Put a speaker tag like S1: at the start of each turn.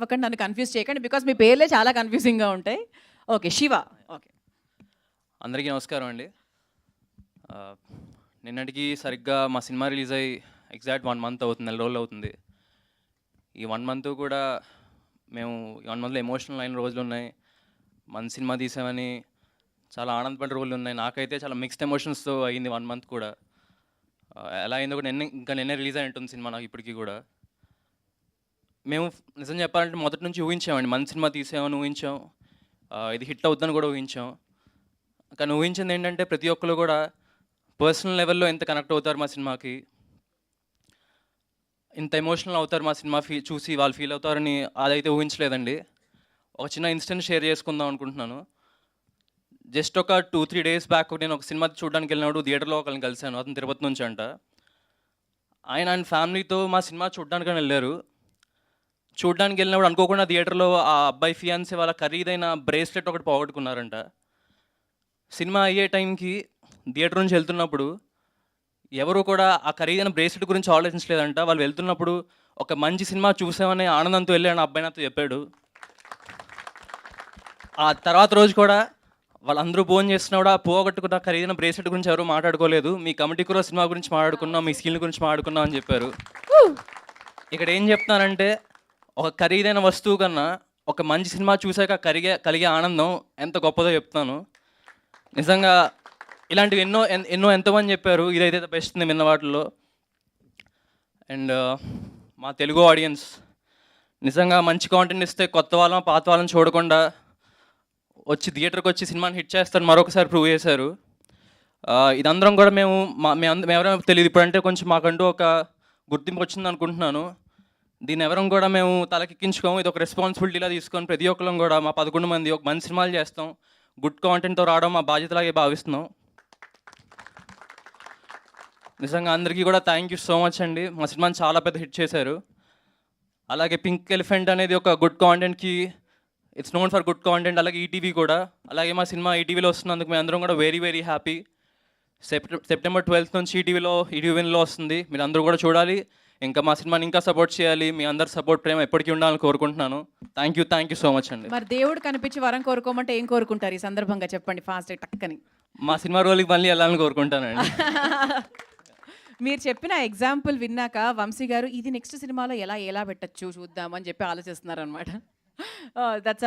S1: అవ్వకండి, నన్ను కన్ఫ్యూజ్ చేయకండి. బికాస్ మీ పేర్లే చాలా కన్ఫ్యూజింగ్‌గా ఉంటాయి. ఓకే. శివ. ఓకే.
S2: అందరికీ నమస్కారం అండి. నిన్నటికి సరిగ్గా మా సినిమా రిలీజ్ అయ్యి ఎగ్జాక్ట్ 1 మంత్ అవుతుంది. నెల రోజులు అవుతుంది. ఈ 1 మంత్ కూడా మేము 1 మంత్లో ఎమోషనల్ అయిన రోజులున్నాయి. మంచి సినిమా తీసామని చాలా ఆనందపడిన రోజులున్నాయి. నాకైతే చాలా మిక్స్డ్ ఎమోషన్స్‌తో అయింది 1 మంత్ కూడా. ఎలా అయిందో కూడా నిన్నే రిలీజ్ అయి ఉంటుంది సినిమా నాకు ఇప్పటికి కూడా. మేము నిజం చెప్పాలంటే మొదటి నుంచి ఊహించామండి. మంచి సినిమా తీసామని ఊహించాం. ఇది హిట్ అవుద్దని కూడా ఊహించాం. కానీ ఊహించింది ఏంటంటే ప్రతి ఒక్కరు కూడా పర్సనల్ లెవెల్లో ఎంత కనెక్ట్ అవుతారు మా సినిమాకి, ఇంత ఎమోషనల్ అవుతారు మా సినిమా చూసి వాళ్ళు ఫీల్ అవుతారని అదైతే ఊహించలేదండి. ఒక చిన్న ఇన్సిడెంట్ షేర్ చేసుకుందాం అనుకుంటున్నాను. జస్ట్ ఒక 2-3 డేస్ బ్యాక్ నేను ఒక సినిమా చూడడానికి వెళ్ళినప్పుడు థియేటర్లో ఒకరిని కలిశాను. అతను తిరుపతి నుంచి అంట. ఆయన ఫ్యామిలీతో మా సినిమా చూడడానికని వెళ్ళారు. చూడడానికి వెళ్ళినప్పుడు అనుకోకుండా థియేటర్లో ఆ అబ్బాయి ఫియాన్సీ వాళ్ళ ఖరీదైన బ్రేస్లెట్ ఒకటి పోగొట్టుకున్నారంట. సినిమా అయ్యే టైంకి థియేటర్ నుంచి వెళ్తున్నప్పుడు ఎవరు కూడా ఆ ఖరీదైన బ్రేస్లెట్ గురించి ఆలోచించలేదంట. వాళ్ళు వెళ్తున్నప్పుడు ఒక మంచి సినిమా చూసామనే ఆనందంతో వెళ్ళాను అబ్బాయి నాతో చెప్పాడు. ఆ తర్వాత రోజు కూడా వాళ్ళందరూ భోజనం చేస్తున్నప్పుడు ఆ పోగొట్టుకున్న ఖరీదైన బ్రేస్లెట్ గురించి ఎవరు మాట్లాడుకోలేదు. మీ కమిటీ కూడా సినిమా గురించి మాట్లాడుకున్నాం, మీ స్కిల్ గురించి మాట్లాడుకున్నాం అని చెప్పారు. ఇక్కడ ఏం చెప్తున్నానంటే ఒక ఖరీదైన వస్తువు కన్నా ఒక మంచి సినిమా చూసాక కలిగే ఆనందం ఎంత గొప్పదో చెప్తాను. నిజంగా ఇలాంటివి ఎన్నో ఎంతోమంది చెప్పారు. ఇదైతే బెస్ట్ నేను విన్న వాటిల్లో. అండ్ మా తెలుగు ఆడియన్స్ నిజంగా మంచి కాంటెంట్ ఇస్తే కొత్త వాళ్ళని పాత వాళ్ళని చూడకుండా వచ్చి థియేటర్కి వచ్చి సినిమాని హిట్ చేస్తారు మరొకసారి ప్రూవ్ చేశారు. ఇదందరం కూడా మేము ఎవరైనా తెలియదు ఇప్పుడంటే కొంచెం మాకంటూ ఒక గుర్తింపు వచ్చింది అనుకుంటున్నాను. దీన్ని ఎవరం కూడా మేము తలకెక్కించుకోము. ఇది ఒక రెస్పాన్సిబిలిటీలా తీసుకొని ప్రతి ఒక్కరం కూడా మా 11 మంది ఒక మంచి సినిమాలు చేస్తాం, గుడ్ కాంటెంట్తో రావడం మా బాధ్యతలాగే భావిస్తున్నాం. నిజంగా అందరికీ కూడా థ్యాంక్ యూ సో మచ్ అండి. మా సినిమాని చాలా పెద్ద హిట్ చేశారు. అలాగే పింక్ ఎలిఫెంట్ అనేది ఒక గుడ్ కాంటెంట్కి it's known for good content. అలాగే ఈటీవీ కూడా, అలాగే మా సినిమా ఈటీవీలో వస్తున్నందుకు మేము అందరం కూడా వెరీ హ్యాపీ. సెప్టెంబర్ 12th నుంచి ఈటీవీలో వస్తుంది. మీరు అందరూ కూడా చూడాలి. ఇంకా మా సినిమాని ఇంకా సపోర్ట్ చేయాలి. మీ అందరి సపోర్ట్ ప్రేమ ఎప్పటికీ ఉండాలని కోరుకుంటున్నాను. థ్యాంక్ యూ సో మచ్ అండి.
S1: మరి దేవుడు కనిపించి వరం కోరుకోమంటే ఏం కోరుకుంటారు ఈ సందర్భంగా చెప్పండి ఫాస్ట్ టక్కని.
S2: మా సినిమా రోల్కి మళ్ళీ వెళ్ళాలని కోరుకుంటానండి.
S1: మీరు చెప్పిన ఎగ్జాంపుల్ విన్నాక వంశీ గారు ఇది నెక్స్ట్ సినిమాలో ఎలా పెట్టచ్చు చూద్దామని చెప్పి ఆలోచిస్తున్నారు అనమాట. దట్స్